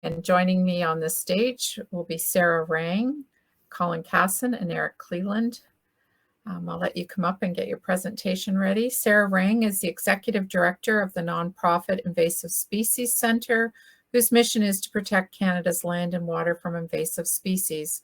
And joining me on the stage will be Sarah Rang, Colin Casson, and Eric Cleland. I'll let you come up and get your presentation ready. Sarah Rang is the Executive Director of the nonprofit Invasive Species Centre, whose mission is to protect Canada's land and water from invasive species.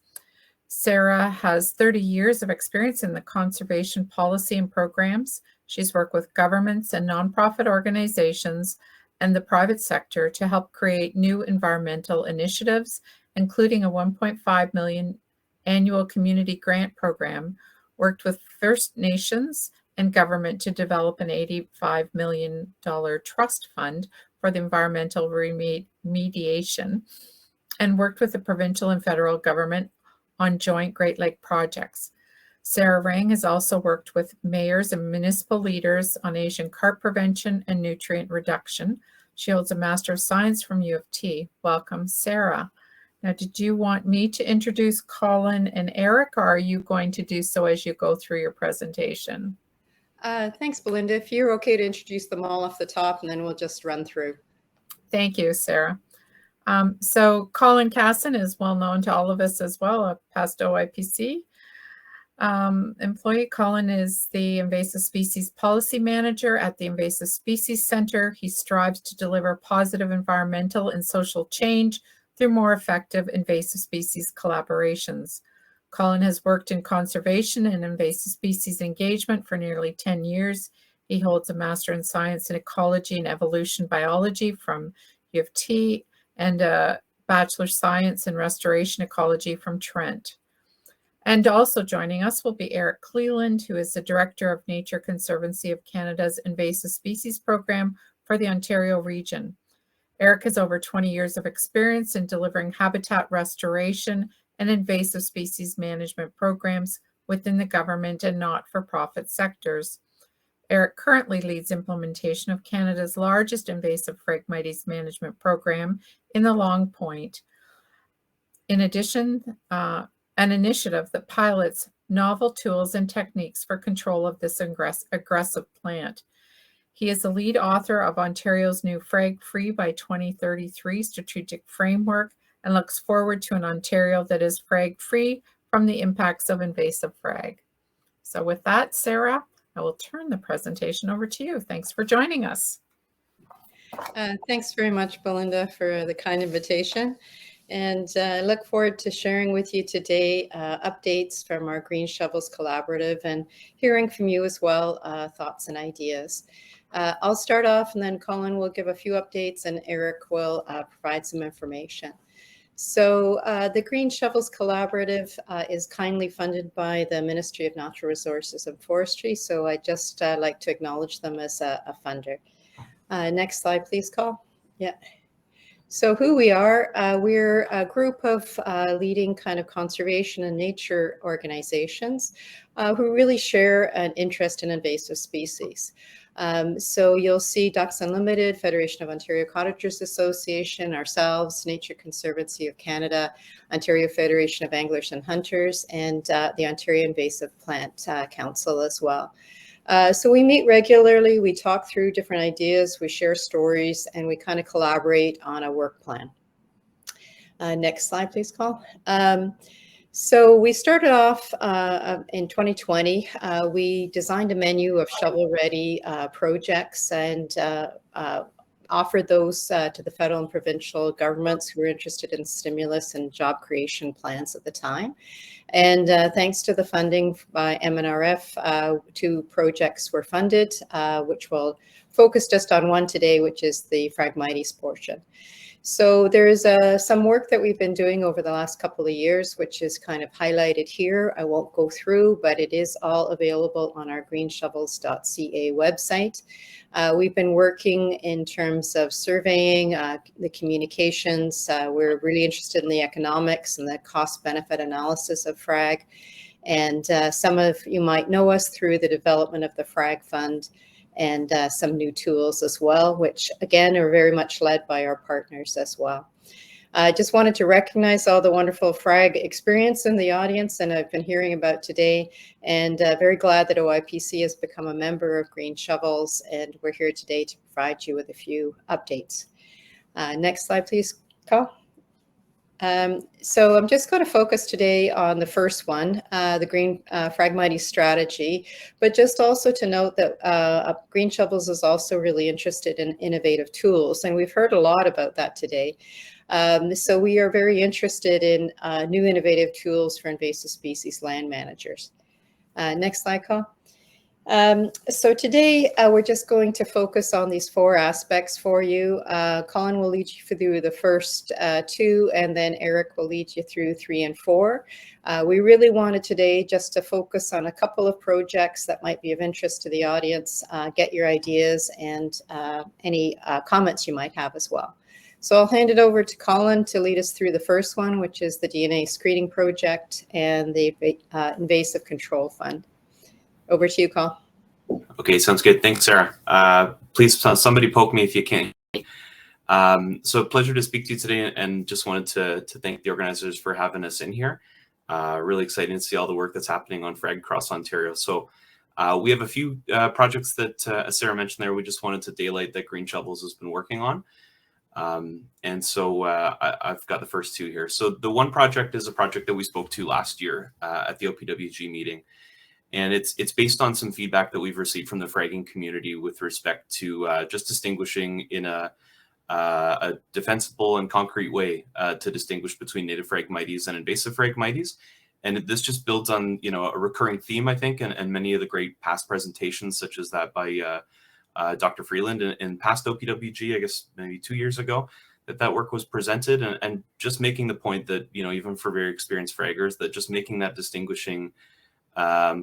Sarah has 30 years of experience in the conservation policy and programs. She's worked with governments and nonprofit organizations and the private sector to help create new environmental initiatives, including a $1.5 million annual community grant program, worked with First Nations and government to develop an $85 million trust fund for the environmental remediation, and worked with the provincial and federal government on joint Great Lake projects. Sarah Rang has also worked with mayors and municipal leaders on Asian Carp prevention and nutrient reduction. She holds a Master of Science from U of T. Welcome, Sarah. Now, did you want me to introduce Colin and Eric, or are you going to do so as you go through your presentation? Thanks, Belinda. If you're okay to introduce them all off the top, and then we'll just run through. Thank you, Sarah. So Colin Casson is well known to all of us as well, a past OIPC employee. Colin is the Invasive Species Policy Manager at the Invasive Species Centre. He strives to deliver positive environmental and social change through more effective invasive species collaborations. Colin has worked in conservation and invasive species engagement for nearly 10 years. He holds a Master in Science in Ecology and Evolution Biology from U of T and a Bachelor of Science in Restoration Ecology from Trent. And also joining us will be Eric Cleland, who is the Director of Nature Conservancy of Canada's Invasive Species Program for the Ontario region. Eric has over 20 years of experience in delivering habitat restoration and invasive species management programs within the government and not-for-profit sectors. Eric currently leads implementation of Canada's largest invasive Phragmites management program in the Long Point. In addition, an initiative that pilots novel tools and techniques for control of this aggressive plant. He is the lead author of Ontario's new Frag Free by 2033 strategic framework and looks forward to an Ontario that is frag free from the impacts of invasive frag. So with that, Sarah, I will turn the presentation over to you. Thanks for joining us. Thanks very much, Belinda, for the kind invitation. And I look forward to sharing with you today updates from our Green Shovels Collaborative and hearing from you as well, thoughts and ideas. I'll start off and then Colin will give a few updates and Eric will provide some information. So the Green Shovels Collaborative is kindly funded by the Ministry of Natural Resources and Forestry. So I just like to acknowledge them as a funder. Next slide, please, Col. Yeah. So who we are, we're a group of leading kind of conservation and nature organizations who really share an interest in invasive species. So you'll see Ducks Unlimited, Federation of Ontario Cottagers Association, ourselves, Nature Conservancy of Canada, Ontario Federation of Anglers and Hunters, and the Ontario Invasive Plant Council as well. So we meet regularly, we talk through different ideas, we share stories, and we kind of collaborate on a work plan. Next slide, please, Col. So we started off in 2020. We designed a menu of shovel-ready projects and offered those to the federal and provincial governments who were interested in stimulus and job creation plans at the time. And thanks to the funding by MNRF, 2 projects were funded, which will focus just on one today, which is the Phragmites portion. So there's some work that we've been doing over the last couple of years, which is kind of highlighted here. I won't go through, but it is all available on our greenshovels.ca website. We've been working in terms of surveying the communications. We're really interested in the economics and the cost-benefit analysis of FRAG. And some of you might know us through the development of the FRAG Fund and some new tools as well, which again are very much led by our partners as well. I just wanted to recognize all the wonderful FRAG experience in the audience and I've been hearing about today, and very glad that OIPC has become a member of Green Shovels, and we're here today to provide you with a few updates. Next slide, please, Carl. So I'm just going to focus today on the first one, the green Phragmites strategy, but just also to note that Green Shovels is also really interested in innovative tools, and we've heard a lot about that today. So we are very interested in new innovative tools for invasive species land managers. Next slide, Carl. So today we're just going to focus on these 4 aspects for you. Colin will lead you through the first 2, and then Eric will lead you through 3 and 4. We really wanted today just to focus on a couple of projects that might be of interest to the audience, get your ideas and any comments you might have as well. So I'll hand it over to Colin to lead us through the first one, which is the DNA screening project and the invasive control fund. Over to you, Colin. Okay, sounds good. Thanks, Sarah. Please, somebody poke me if you can. So pleasure to speak to you today, and just wanted to thank the organizers for having us in here. Really exciting to see all the work that's happening on Frag across Ontario. So we have a few projects that, as Sarah mentioned there, we just wanted to daylight that Green Shovels has been working on. And so I've got the first 2 here. So the one project is a project that we spoke to last year at the OPWG meeting. And it's based on some feedback that we've received from the fragging community with respect to just distinguishing in a defensible and concrete way to distinguish between native Phragmites and invasive Phragmites. And this just builds on, a recurring theme, I think, and many of the great past presentations, such as that by Dr. Freeland in past OPWG, I guess maybe 2 years ago, that work was presented, and just making the point that, even for very experienced fraggers, that just making that distinguishing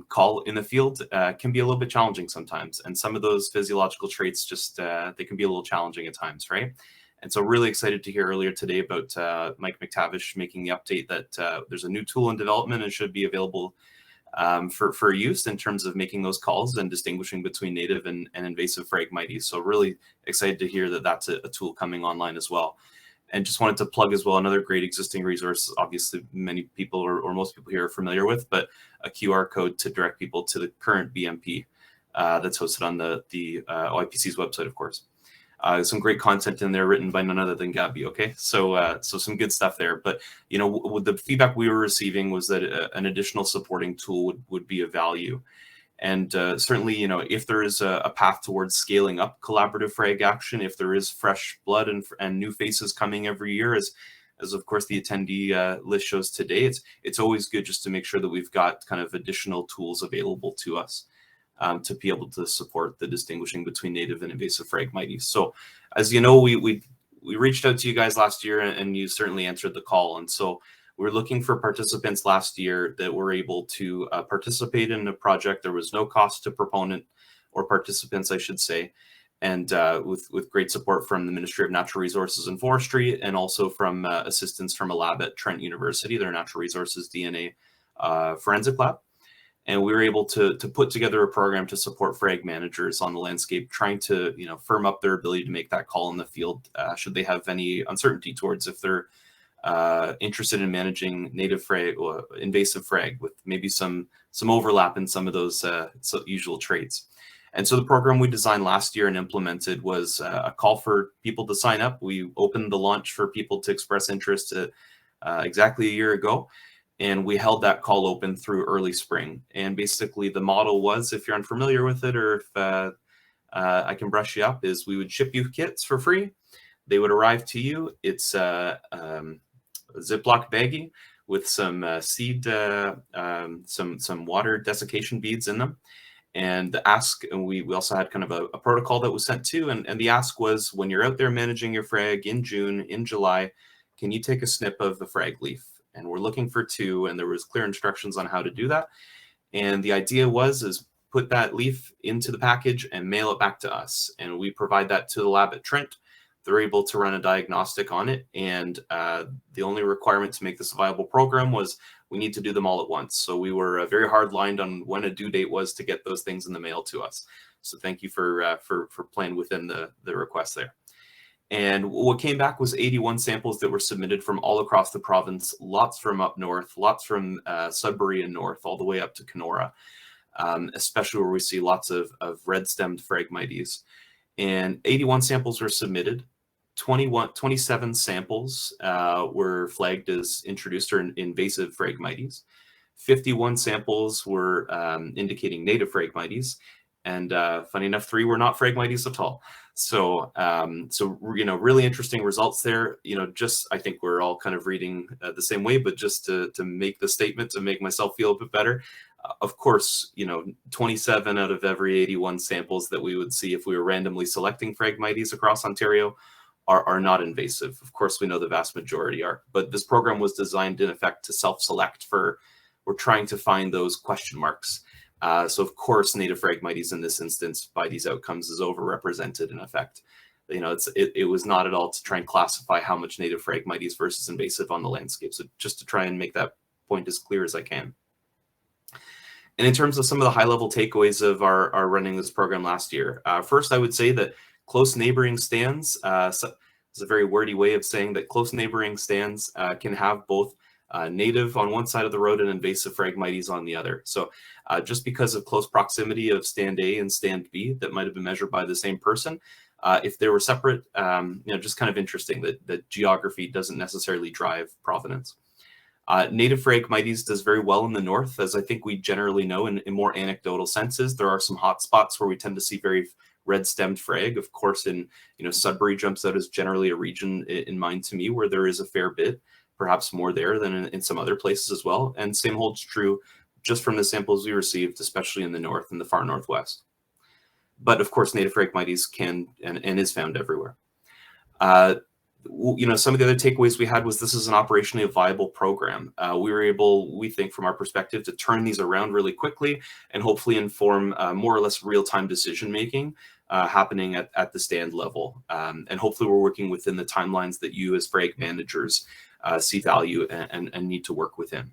call in the field can be a little bit challenging sometimes. And some of those physiological traits just, they can be a little challenging at times, right? And so really excited to hear earlier today about Mike McTavish making the update that there's a new tool in development and should be available for use in terms of making those calls and distinguishing between native and invasive Phragmites. So really excited to hear that that's a tool coming online as well. And just wanted to plug as well another great existing resource, obviously many people or most people here are familiar with, but a QR code to direct people to the current BMP that's hosted on the OIPC's website, of course. Some great content in there written by none other than Gabby, okay? So some good stuff there. But, with the feedback we were receiving was that an additional supporting tool would be of value. And certainly, if there is a path towards scaling up collaborative frag action, if there is fresh blood and new faces coming every year, as of course the attendee list shows today, it's always good just to make sure that we've got kind of additional tools available to us to be able to support the distinguishing between native and invasive Phragmites. So, as you know, we reached out to you guys last year, and you certainly answered the call. And so we're looking for participants last year that were able to participate in a project. There was no cost to proponent or participants, I should say, and with great support from the Ministry of Natural Resources and Forestry, and also from assistance from a lab at Trent University, their Natural Resources DNA Forensic Lab. And we were able to put together a program to support frag managers on the landscape, trying to firm up their ability to make that call in the field should they have any uncertainty towards if they're interested in managing native frag or invasive frag with maybe some overlap in some of those usual traits. And so the program we designed last year and implemented was a call for people to sign up. We opened the launch for people to express interest exactly a year ago. And we held that call open through early spring. And basically the model was, if you're unfamiliar with it, or if I can brush you up, is we would ship you kits for free. They would arrive to you. It's a Ziploc baggie with some seed, some water desiccation beads in them. And the ask, and we also had kind of a protocol that was sent to, and the ask was, when you're out there managing your frag in June, in July, can you take a snip of the frag leaf? And we're looking for 2, and there was clear instructions on how to do that. And the idea is put that leaf into the package and mail it back to us. And we provide that to the lab at Trent. They're able to run a diagnostic on it. And the only requirement to make this a viable program was we need to do them all at once. So we were very hard lined on when a due date was to get those things in the mail to us. So thank you for playing within the request there. And what came back was 81 samples that were submitted from all across the province, lots from up north, lots from Sudbury and north, all the way up to Kenora, especially where we see lots of red-stemmed Phragmites. And 81 samples were submitted. 27 samples were flagged as introduced or invasive Phragmites. 51 samples were indicating native Phragmites, and funny enough, 3 were not Phragmites at all. So, really interesting results there. Just I think we're all kind of reading the same way, but just to make the statement to make myself feel a bit better. Of course, 27 out of every 81 samples that we would see if we were randomly selecting Phragmites across Ontario are not invasive. Of course, we know the vast majority are, but this program was designed in effect to self-select for, we're trying to find those question marks. So of course, native Phragmites in this instance by these outcomes is overrepresented in effect. It was not at all to try and classify how much native Phragmites versus invasive on the landscape. So just to try and make that point as clear as I can. And in terms of some of the high-level takeaways of our running this program last year, first I would say that close neighboring stands, it's a very wordy way of saying that close neighboring stands can have both native on one side of the road and invasive Phragmites on the other. So just because of close proximity of stand A and stand B that might have been measured by the same person, if they were separate, just kind of interesting that geography doesn't necessarily drive provenance. Native Phragmites does very well in the north, as I think we generally know in more anecdotal senses. There are some hot spots where we tend to see very red-stemmed frag. Of course, in Sudbury jumps out as generally a region in mind to me where there is a fair bit, perhaps more there than in some other places as well. And same holds true just from the samples we received, especially in the north and the far northwest. But of course, native Phragmites can and is found everywhere. Some of the other takeaways we had was this is an operationally viable program. We were able, we think from our perspective, to turn these around really quickly and hopefully inform more or less real-time decision-making happening at the stand level. And hopefully we're working within the timelines that you as frag managers see value and need to work within.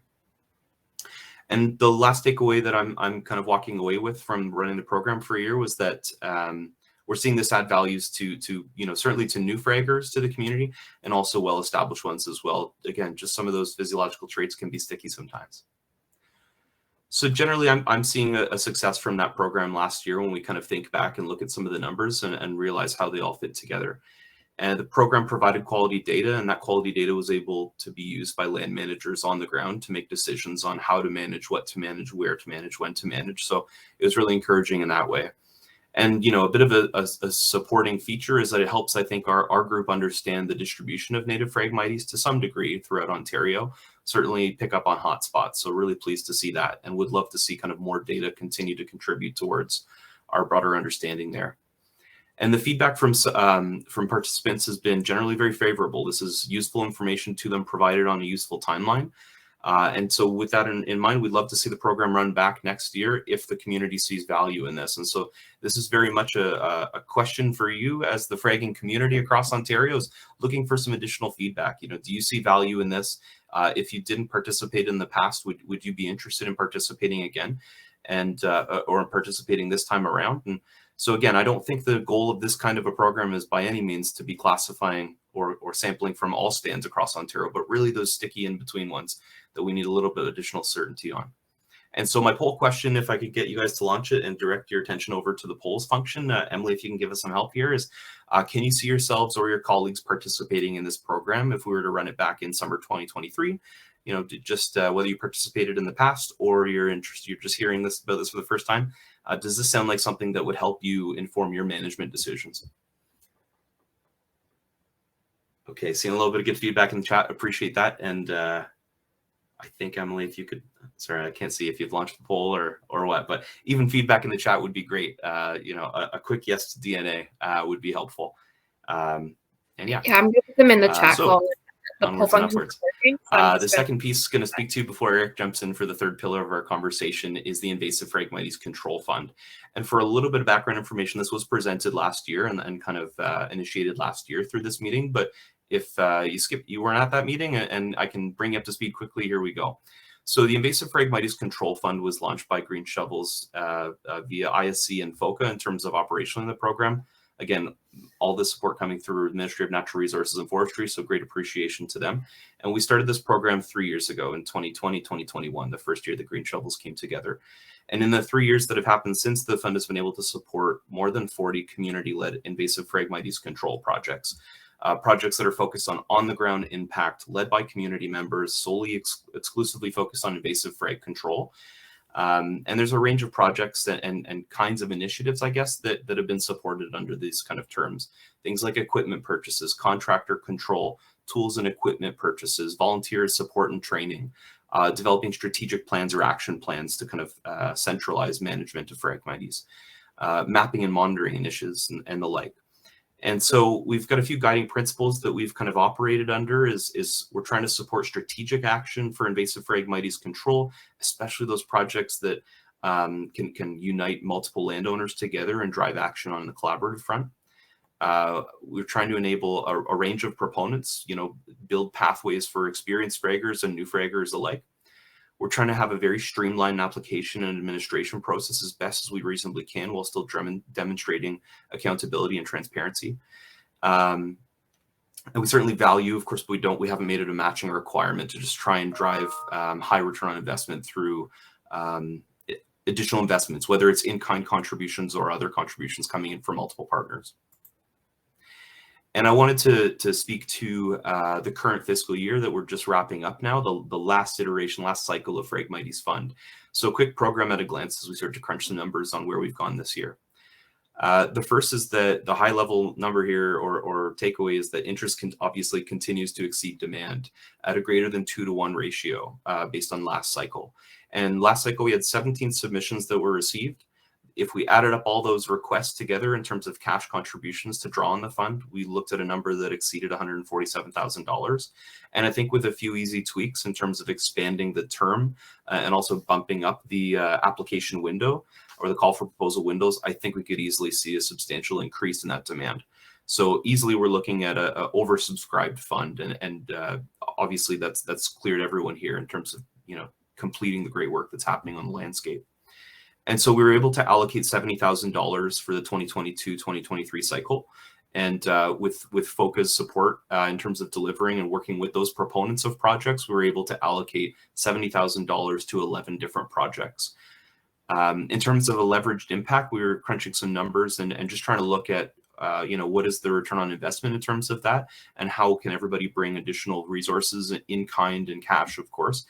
And the last takeaway that I'm kind of walking away with from running the program for a year was that we're seeing this add values to certainly to new fraggers to the community and also well-established ones as well. Again, just some of those physiological traits can be sticky sometimes. So generally, I'm seeing a success from that program last year when we kind of think back and look at some of the numbers and realize how they all fit together. And the program provided quality data, and that quality data was able to be used by land managers on the ground to make decisions on how to manage, what to manage, where to manage, when to manage. So it was really encouraging in that way. And, a bit of a supporting feature is that it helps, I think, our group understand the distribution of native Phragmites to some degree throughout Ontario, certainly pick up on hotspots. So really pleased to see that and would love to see kind of more data continue to contribute towards our broader understanding there. And the feedback from participants has been generally very favorable. This is useful information to them provided on a useful timeline. And so with that in mind, we'd love to see the program run back next year if the community sees value in this. And so this is very much a question for you as the fragging community across Ontario is looking for some additional feedback. Do you see value in this? If you didn't participate in the past, would you be interested in participating again and or participating this time around? And so again, I don't think the goal of this kind of a program is by any means to be classifying or sampling from all stands across Ontario, but really those sticky in-between ones that we need a little bit of additional certainty on. And so my poll question, if I could get you guys to launch it and direct your attention over to the polls function, Emily, if you can give us some help here, is can you see yourselves or your colleagues participating in this program if we were to run it back in summer 2023? Just whether you participated in the past or you're just hearing about this for the first time. Does this sound like something that would help you inform your management decisions? Okay, seeing a little bit of good feedback in the chat. Appreciate that. And I think, Emily, if you could, sorry, I can't see if you've launched the poll or what, but even feedback in the chat would be great. A quick yes to DNA would be helpful. And yeah. Yeah, I'm going to put them in the chat. So onwards and upwards. The second piece going to speak to before Eric jumps in for the third pillar of our conversation is the Invasive Phragmites Control Fund. And for a little bit of background information, this was presented last year and kind of initiated last year through this meeting. But if you weren't at that meeting, and I can bring you up to speed quickly, here we go. So the Invasive Phragmites Control Fund was launched by Green Shovels via ISC and FOCA in terms of operation in the program. Again, all this support coming through the Ministry of Natural Resources and Forestry, so great appreciation to them. And we started this program 3 years ago in 2020, 2021, the first year that Green Shovels came together. And in the 3 years that have happened since, the fund has been able to support more than 40 community-led invasive Phragmites control projects. projects that are focused on the ground impact, led by community members, solely exclusively focused on invasive frag control. And there's a range of projects and kinds of initiatives, I guess, that have been supported under these kind of terms. Things like equipment purchases, contractor control, tools and equipment purchases, volunteer support and training, developing strategic plans or action plans to kind of centralize management of Phragmites, mapping and monitoring initiatives and the like. And so we've got a few guiding principles that we've kind of operated under is we're trying to support strategic action for invasive Phragmites control, especially those projects that can unite multiple landowners together and drive action on the collaborative front. We're trying to enable a range of proponents, build pathways for experienced fraggers and new fraggers alike. We're trying to have a very streamlined application and administration process as best as we reasonably can, while still demonstrating accountability and transparency. And we certainly value, of course, we haven't made it a matching requirement to just try and drive high return on investment through additional investments, whether it's in-kind contributions or other contributions coming in from multiple partners. And I wanted to speak to the current fiscal year that we're just wrapping up now, the last iteration, last cycle of Phragmites Fund. So a quick program at a glance as we start to crunch the numbers on where we've gone this year. The first is that the high level number here or takeaway is that interest obviously continues to exceed demand at a greater than 2-to-1 ratio based on last cycle. And last cycle, we had 17 submissions that were received. If we added up all those requests together in terms of cash contributions to draw on the fund, we looked at a number that exceeded $147,000. And I think with a few easy tweaks in terms of expanding the term and also bumping up the application window or the call for proposal windows, I think we could easily see a substantial increase in that demand. So easily we're looking at a oversubscribed fund, and obviously that's clear to everyone here in terms of completing the great work that's happening on the landscape. And so we were able to allocate $70,000 for the 2022-2023 cycle. And with FOCA's support in terms of delivering and working with those proponents of projects, we were able to allocate $70,000 to 11 different projects. In terms of a leveraged impact, we were crunching some numbers and just trying to look at what is the return on investment in terms of that, and how can everybody bring additional resources in kind and cash, of course,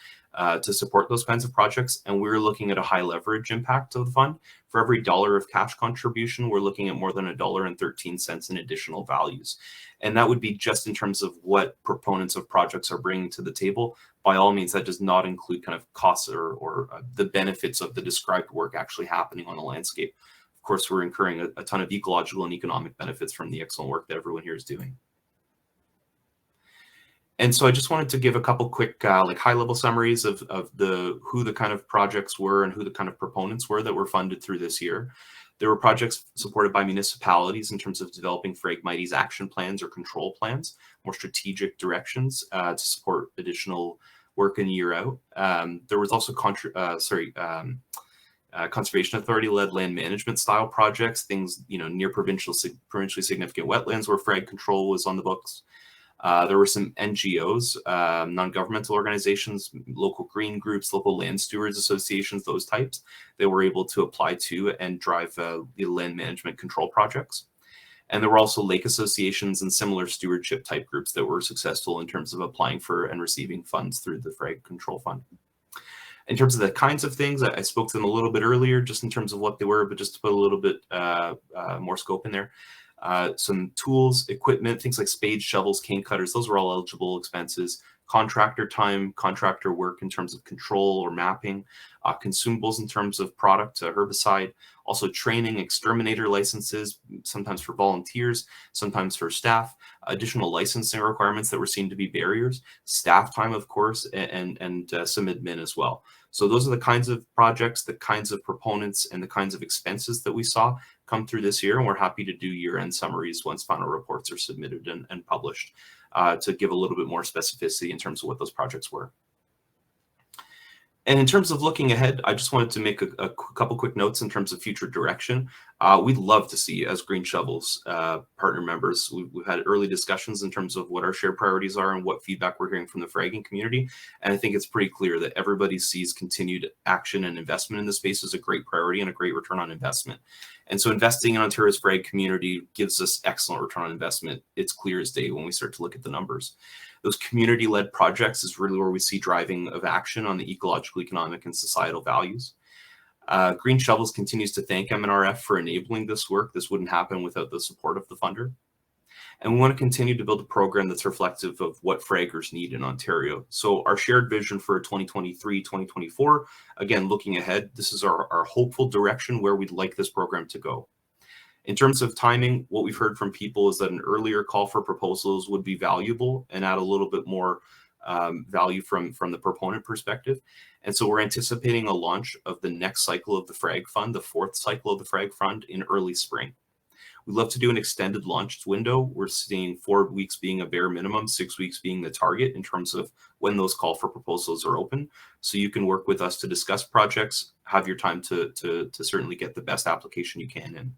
to support those kinds of projects. And we're looking at a high leverage impact of the fund. For every dollar of cash contribution, we're looking at more than $1.13 in additional values. And that would be just in terms of what proponents of projects are bringing to the table. By all means, that does not include kind of costs or the benefits of the described work actually happening on the landscape. Of course, we're incurring a ton of ecological and economic benefits from the excellent work that everyone here is doing. And so I just wanted to give a couple quick high-level summaries of who the kind of projects were and who the kind of proponents were that were funded through this year. There were projects supported by municipalities in terms of developing Phragmites action plans or control plans, more strategic directions to support additional work in year out. There was also Conservation Authority-led land management style projects, things near provincially significant wetlands where frag control was on the books. There were some NGOs, non-governmental organizations, local green groups, local land stewards associations, those types, that were able to apply to and drive the land management control projects. And there were also lake associations and similar stewardship type groups that were successful in terms of applying for and receiving funds through the Frag Control Fund. In terms of the kinds of things, I spoke to them a little bit earlier, just in terms of what they were, but just to put a little bit more scope in there. Some tools, equipment, things like spades, shovels, cane cutters, those were all eligible expenses. Contractor time, contractor work in terms of control or mapping, consumables in terms of product, herbicide, also training, exterminator licenses, sometimes for volunteers, sometimes for staff, additional licensing requirements that were seen to be barriers, staff time, of course, and some admin as well. So those are the kinds of projects, the kinds of proponents, and the kinds of expenses that we saw come through this year. And we're happy to do year-end summaries once final reports are submitted and published to give a little bit more specificity in terms of what those projects were. And in terms of looking ahead, I just wanted to make a couple quick notes in terms of future direction. We'd love to see, as Green Shovels partner members, we've had early discussions in terms of what our shared priorities are and what feedback we're hearing from the fragging community. And I think it's pretty clear that everybody sees continued action and investment in the space as a great priority and a great return on investment. And so investing in Ontario's frag community gives us excellent return on investment. It's clear as day when we start to look at the numbers. Those community-led projects is really where we see driving of action on the ecological, economic, and societal values. Green Shovels continues to thank MNRF for enabling this work. This wouldn't happen without the support of the funder. And we want to continue to build a program that's reflective of what fraggers need in Ontario. So our shared vision for 2023-2024, again, looking ahead, this is our hopeful direction where we'd like this program to go. In terms of timing, what we've heard from people is that an earlier call for proposals would be valuable and add a little bit more value from the proponent perspective. And so we're anticipating a launch of the next cycle of the Frag Fund, the fourth cycle of the Frag Fund, in early spring. We'd love to do an extended launch window. We're seeing 4 weeks being a bare minimum, 6 weeks being the target in terms of when those call for proposals are open. So you can work with us to discuss projects, have your time to certainly get the best application you can in.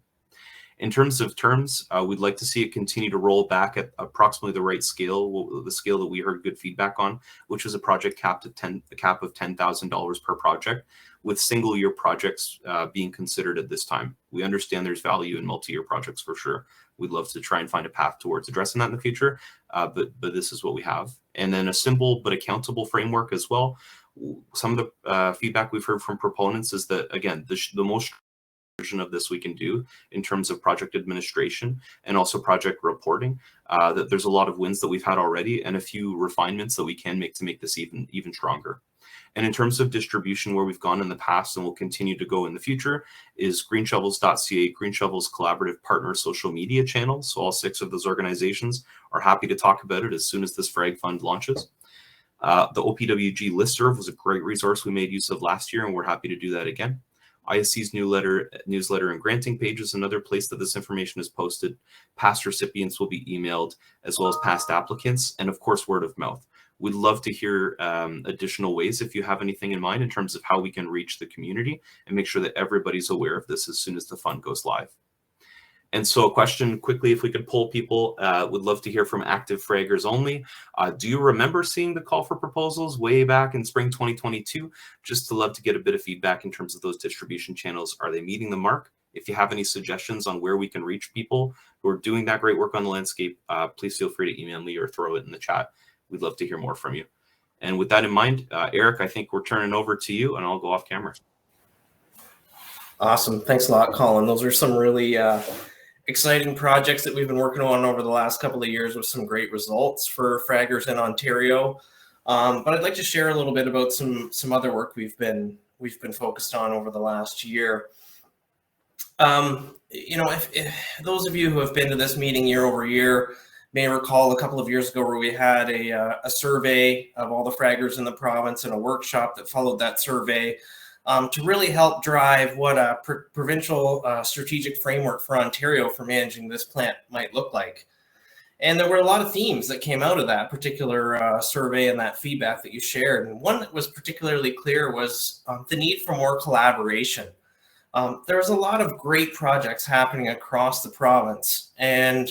In terms of terms, we'd like to see it continue to roll back at approximately the right scale, the scale that we heard good feedback on, which is a project capped at a cap of $10,000 per project, with single-year projects being considered at this time. We understand there's value in multi-year projects for sure. We'd love to try and find a path towards addressing that in the future, but this is what we have. And then a simple but accountable framework as well. Some of the feedback we've heard from proponents is that, again, the most version of this we can do in terms of project administration and also project reporting, that there's a lot of wins that we've had already and a few refinements that we can make to make this even stronger. And in terms of distribution, where we've gone in the past and will continue to go in the future is greenshovels.ca, Green Shovels Collaborative Partner social media channels. So all 6 of those organizations are happy to talk about it as soon as this Frag Fund launches. The OPWG listserv was a great resource we made use of last year, and we're happy to do that again. ISC's newsletter and granting page is another place that this information is posted. Past recipients will be emailed, as well as past applicants, and of course, word of mouth. We'd love to hear additional ways if you have anything in mind in terms of how we can reach the community and make sure that everybody's aware of this as soon as the fund goes live. And so a question quickly, if we could poll people, would love to hear from active fraggers only. Do you remember seeing the call for proposals way back in spring 2022? Just to love to get a bit of feedback in terms of those distribution channels. Are they meeting the mark? If you have any suggestions on where we can reach people who are doing that great work on the landscape, please feel free to email me or throw it in the chat. We'd love to hear more from you. And with that in mind, Eric, I think we're turning over to you and I'll go off camera. Awesome. Thanks a lot, Colin. Those are some really exciting projects that we've been working on over the last couple of years with some great results for fraggers in Ontario. But I'd like to share a little bit about some other work we've been focused on over the last year. You know, if those of you who have been to this meeting year over year may recall a couple of years ago where we had a survey of all the fraggers in the province and a workshop that followed that survey to really help drive what a provincial strategic framework for Ontario for managing this plant might look like. And there were a lot of themes that came out of that particular survey and that feedback that you shared. And one that was particularly clear was the need for more collaboration. There was a lot of great projects happening across the province, and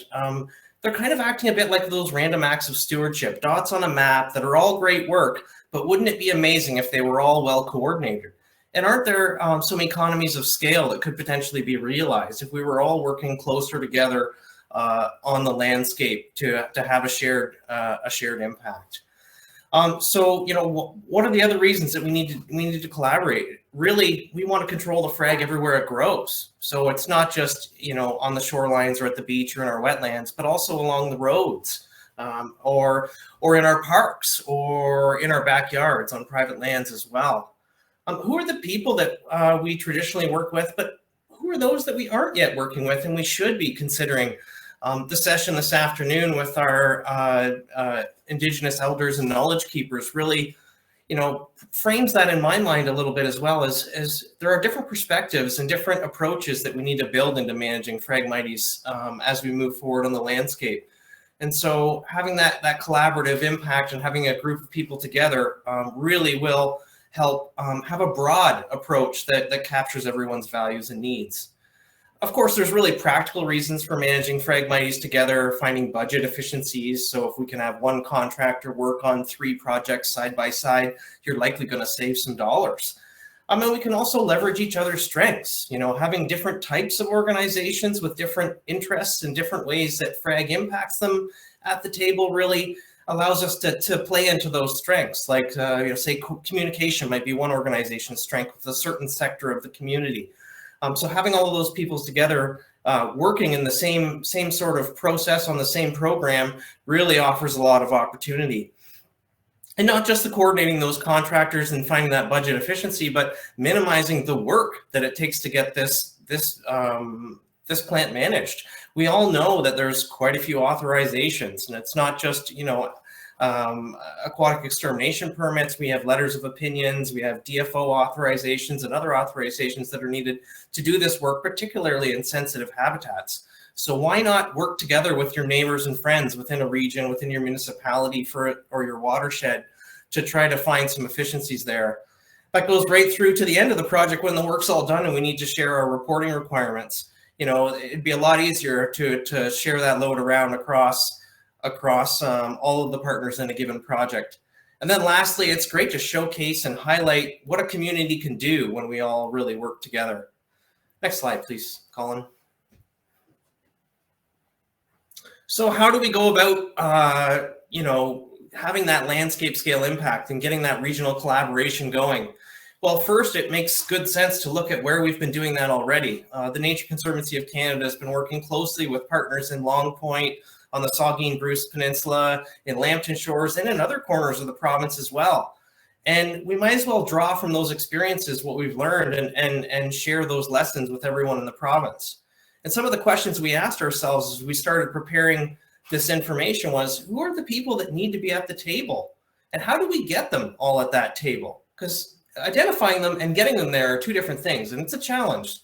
they're kind of acting a bit like those random acts of stewardship, dots on a map that are all great work, but wouldn't it be amazing if they were all well coordinated? And aren't there some economies of scale that could potentially be realized if we were all working closer together on the landscape to have a shared impact? So, you know, what are the other reasons that we need to collaborate? Really, we want to control the frag everywhere it grows. So it's not just, you know, on the shorelines or at the beach or in our wetlands, but also along the roads, or in our parks or in our backyards on private lands as well. Who are the people that we traditionally work with, but who are those that we aren't yet working with and we should be considering? The session this afternoon with our Indigenous elders and knowledge keepers really, you know, frames that in my mind a little bit as well, as there are different perspectives and different approaches that we need to build into managing Phragmites as we move forward on the landscape. And so having that collaborative impact and having a group of people together really will help have a broad approach that captures everyone's values and needs. Of course, there's really practical reasons for managing Phragmites together, finding budget efficiencies. So if we can have one contractor work on 3 projects side by side, you're likely going to save some dollars. And we can also leverage each other's strengths. You know, having different types of organizations with different interests and different ways that Phrag impacts them at the table really allows us to play into those strengths. Like, you know, say communication might be one organization's strength with a certain sector of the community. So having all of those peoples together, working in the same sort of process on the same program really offers a lot of opportunity. And not just the coordinating those contractors and finding that budget efficiency, but minimizing the work that it takes to get this plant managed. We all know that there's quite a few authorizations, and it's not just, you know, aquatic extermination permits. We have letters of opinions, we have DFO authorizations and other authorizations that are needed to do this work, particularly in sensitive habitats. So why not work together with your neighbors and friends within a region, within your municipality or your watershed to try to find some efficiencies there. That goes right through to the end of the project when the work's all done and we need to share our reporting requirements. You know, it'd be a lot easier to share that load around across all of the partners in a given project. And then lastly, it's great to showcase and highlight what a community can do when we all really work together. Next slide, please, Colin. So how do we go about, you know, having that landscape scale impact and getting that regional collaboration going? Well, first, it makes good sense to look at where we've been doing that already. The Nature Conservancy of Canada has been working closely with partners in Long Point, on the Saugeen-Bruce Peninsula, in Lambton Shores, and in other corners of the province as well. And we might as well draw from those experiences what we've learned and share those lessons with everyone in the province. And some of the questions we asked ourselves as we started preparing this information was, who are the people that need to be at the table? And how do we get them all at that table? Because identifying them and getting them there are 2 different things, and it's a challenge.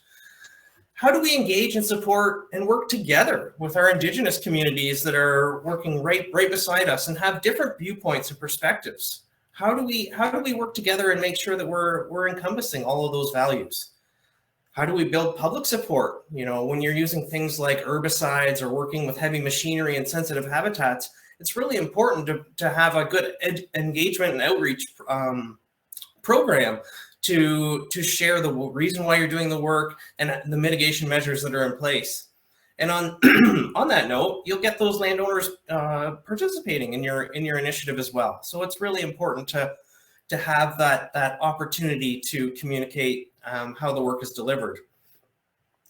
How do we engage and support and work together with our Indigenous communities that are working right beside us and have different viewpoints and perspectives? How do we work together and make sure that we're encompassing all of those values? How do we build public support? You know, when you're using things like herbicides or working with heavy machinery and sensitive habitats, it's really important to have a good engagement and outreach program to share the reason why you're doing the work and the mitigation measures that are in place. And on on that note, you'll get those landowners participating in your initiative as well. So it's really important to have that opportunity to communicate how the work is delivered.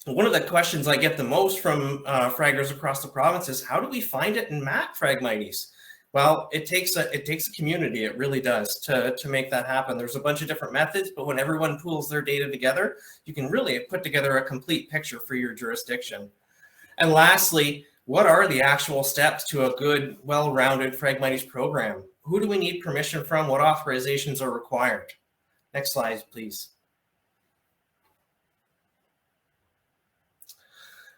One of the questions I get the most from fraggers across the province is, how do we find it and map Phragmites? Well, it takes a community, it really does, to make that happen. There's a bunch of different methods, but when everyone pools their data together, you can really put together a complete picture for your jurisdiction. And lastly, what are the actual steps to a good, well-rounded Phragmites program? Who do we need permission from? What authorizations are required? Next slide, please.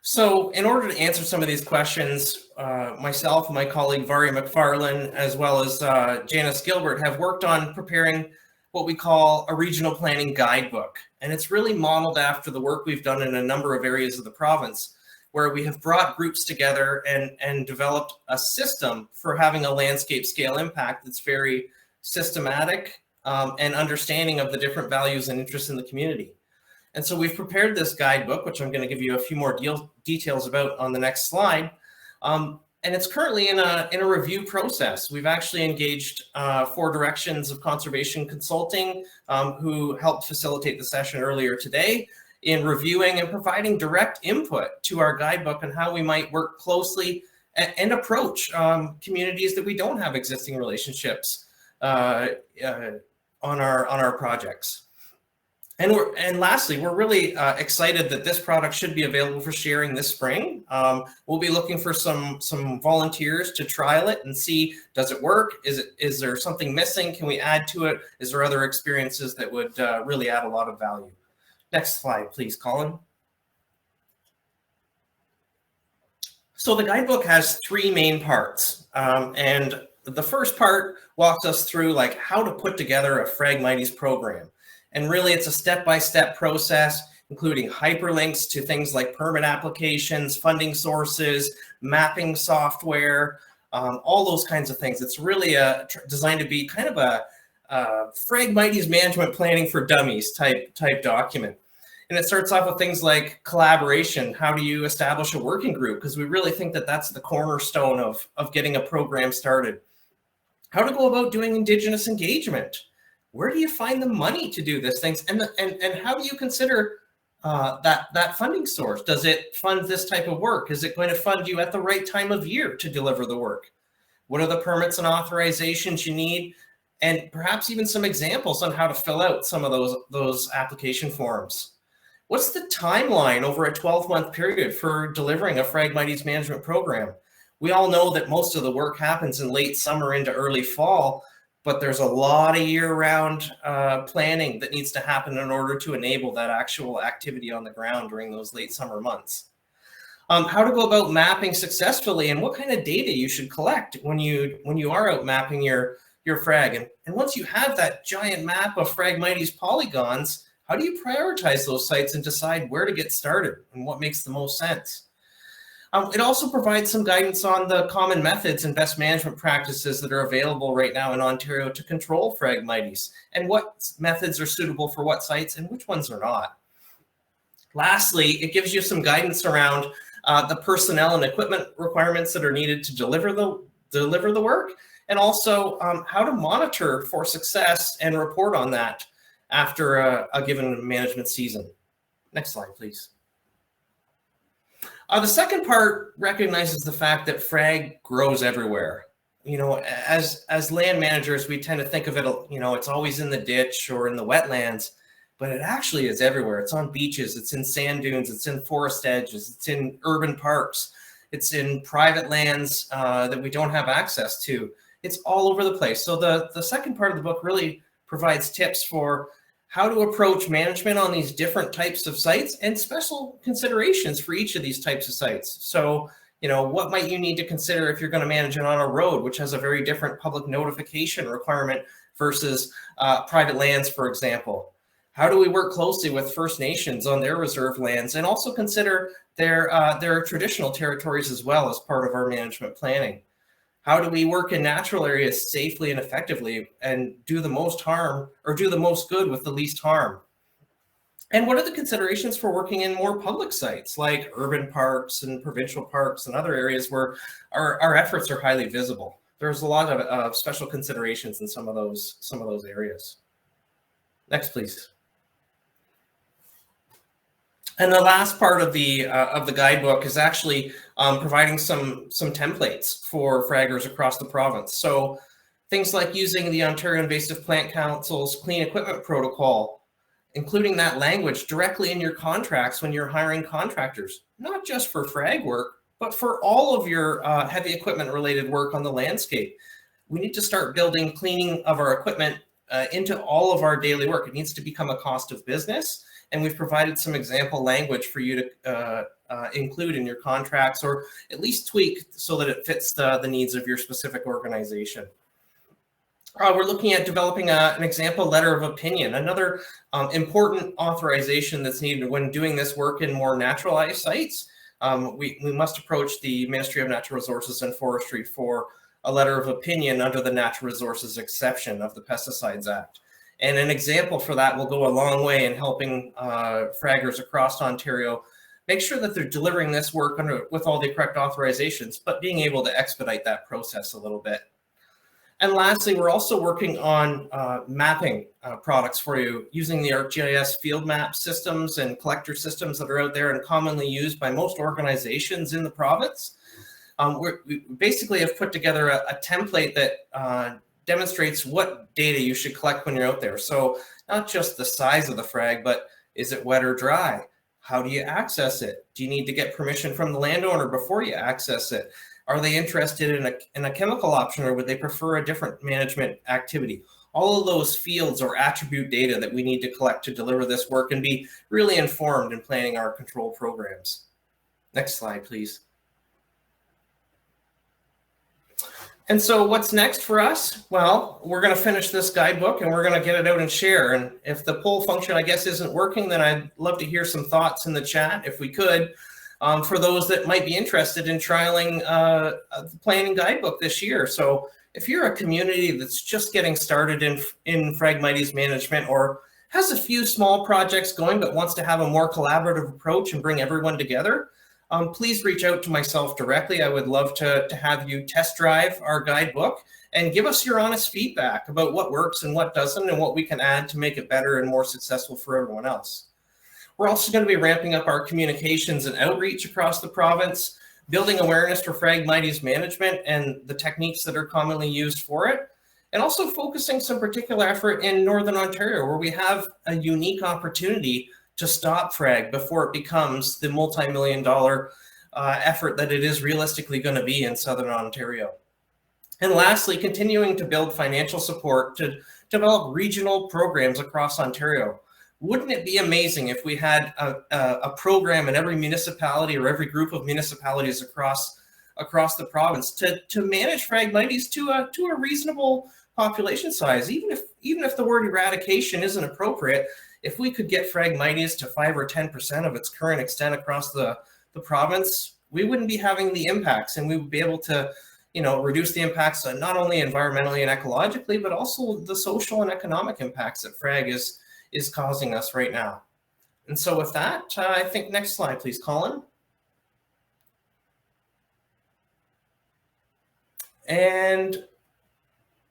So in order to answer some of these questions, myself and my colleague Vari McFarlane, as well as Janice Gilbert, have worked on preparing what we call a regional planning guidebook. And it's really modeled after the work we've done in a number of areas of the province, where we have brought groups together and developed a system for having a landscape scale impact that's very systematic and understanding of the different values and interests in the community. And so we've prepared this guidebook, which I'm going to give you a few more details about on the next slide. And it's currently in a review process. We've actually engaged 4 directions of conservation consulting who helped facilitate the session earlier today in reviewing and providing direct input to our guidebook on how we might work closely and approach communities that we don't have existing relationships on our projects. And lastly, we're really excited that this product should be available for sharing this spring. We'll be looking for some volunteers to trial it and see, does it work? Is there something missing? Can we add to it? Is there other experiences that would really add a lot of value? Next slide, please, Colin. So the guidebook has 3 main parts, and the first part walks us through like how to put together a Phragmites program. And really it's a step-by-step process, including hyperlinks to things like permit applications, funding sources, mapping software, all those kinds of things. It's really designed to be kind of a Phragmites management planning for dummies type document. And it starts off with things like collaboration. How do you establish a working group? Because we really think that that's the cornerstone of getting a program started. How to go about doing Indigenous engagement. Where do you find the money to do these things? And how do you consider that funding source? Does it fund this type of work? Is it going to fund you at the right time of year to deliver the work? What are the permits and authorizations you need? And perhaps even some examples on how to fill out some of those application forms. What's the timeline over a 12-month period for delivering a Phragmites management program? We all know that most of the work happens in late summer into early fall, but there's a lot of year-round planning that needs to happen in order to enable that actual activity on the ground during those late summer months. How to go about mapping successfully and what kind of data you should collect when you are out mapping your frag. And once you have that giant map of Phragmites polygons, how do you prioritize those sites and decide where to get started and what makes the most sense? It also provides some guidance on the common methods and best management practices that are available right now in Ontario to control Phragmites and what methods are suitable for what sites and which ones are not. Lastly, it gives you some guidance around the personnel and equipment requirements that are needed to deliver the work, and also how to monitor for success and report on that after a given management season. Next slide, please. The second part recognizes the fact that frag grows everywhere. You know, as land managers, we tend to think of it, you know, it's always in the ditch or in the wetlands, but it actually is everywhere. It's on beaches, it's in sand dunes, it's in forest edges, it's in urban parks, it's in private lands that we don't have access to. It's all over the place. So the second part of the book really provides tips for how to approach management on these different types of sites and special considerations for each of these types of sites. So, you know, what might you need to consider if you're going to manage it on a road, which has a very different public notification requirement versus private lands, for example? How do we work closely with First Nations on their reserve lands and also consider their traditional territories as well as part of our management planning? How do we work in natural areas safely and effectively and do the most harm or do the most good with the least harm? And what are the considerations for working in more public sites like urban parks and provincial parks and other areas where our efforts are highly visible? There's a lot of special considerations in some of those areas. Next, please. And the last part of the guidebook is actually providing some templates for fraggers across the province. So things like using the Ontario Invasive Plant Council's Clean Equipment Protocol, including that language directly in your contracts when you're hiring contractors, not just for frag work, but for all of your heavy equipment related work on the landscape. We need to start building cleaning of our equipment into all of our daily work. It needs to become a cost of business. And we've provided some example language for you to include in your contracts or at least tweak so that it fits the needs of your specific organization. We're looking at developing an example letter of opinion, another important authorization that's needed when doing this work in more naturalized sites. We must approach the Ministry of Natural Resources and Forestry for a letter of opinion under the Natural Resources exception of the Pesticides Act. And an example for that will go a long way in helping fraggers across Ontario make sure that they're delivering this work with all the correct authorizations, but being able to expedite that process a little bit. And lastly, we're also working on mapping products for you using the ArcGIS field map systems and collector systems that are out there and commonly used by most organizations in the province. We basically have put together a template that demonstrates what data you should collect when you're out there. So not just the size of the frag, but is it wet or dry? How do you access it? Do you need to get permission from the landowner before you access it? Are they interested in a chemical option, or would they prefer a different management activity? All of those fields or attribute data that we need to collect to deliver this work and be really informed in planning our control programs. Next slide, please. And so what's next for us? Well, we're going to finish this guidebook and we're going to get it out and share. And if the poll function, I guess, isn't working, then I'd love to hear some thoughts in the chat, if we could, for those that might be interested in trialing the planning guidebook this year. So if you're a community that's just getting started in Phragmites management, or has a few small projects going but wants to have a more collaborative approach and bring everyone together, please reach out to myself directly. I would love to have you test drive our guidebook and give us your honest feedback about what works and what doesn't, and what we can add to make it better and more successful for everyone else. We're also going to be ramping up our communications and outreach across the province, building awareness for Phragmites management and the techniques that are commonly used for it, and also focusing some particular effort in Northern Ontario, where we have a unique opportunity to stop frag before it becomes the multi-million-dollar effort that it is realistically going to be in Southern Ontario. And lastly, continuing to build financial support to develop regional programs across Ontario. Wouldn't it be amazing if we had a program in every municipality or every group of municipalities across the province to manage Phragmites to a reasonable population size? Even if the word eradication isn't appropriate, if we could get Phragmites to 5 or 10% of its current extent across the province, we wouldn't be having the impacts, and we would be able to, reduce the impacts not only environmentally and ecologically, but also the social and economic impacts that frag is causing us right now. And so with that, I think next slide, please, Colin. And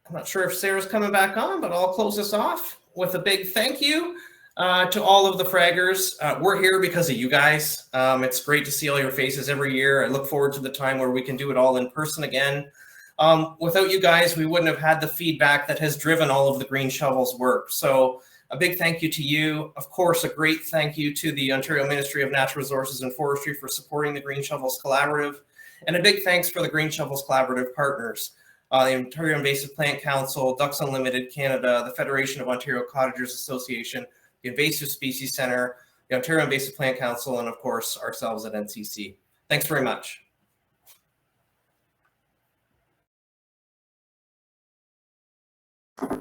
I'm not sure if Sarah's coming back on, but I'll close this off with a big thank you to all of the fraggers. We're here because of you guys. It's great to see all your faces every year. I look forward to the time where we can do it all in person again. Without you guys, we wouldn't have had the feedback that has driven all of the Green Shovels work. So a big thank you to you. Of course, a great thank you to the Ontario Ministry of Natural Resources and Forestry for supporting the Green Shovels Collaborative. And a big thanks for the Green Shovels Collaborative partners. The Ontario Invasive Plant Council, Ducks Unlimited Canada, the Federation of Ontario Cottagers Association, the Invasive Species Centre, the Ontario Invasive Plant Council, and of course, ourselves at NCC. Thanks very much.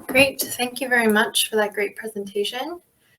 Great, thank you very much for that great presentation.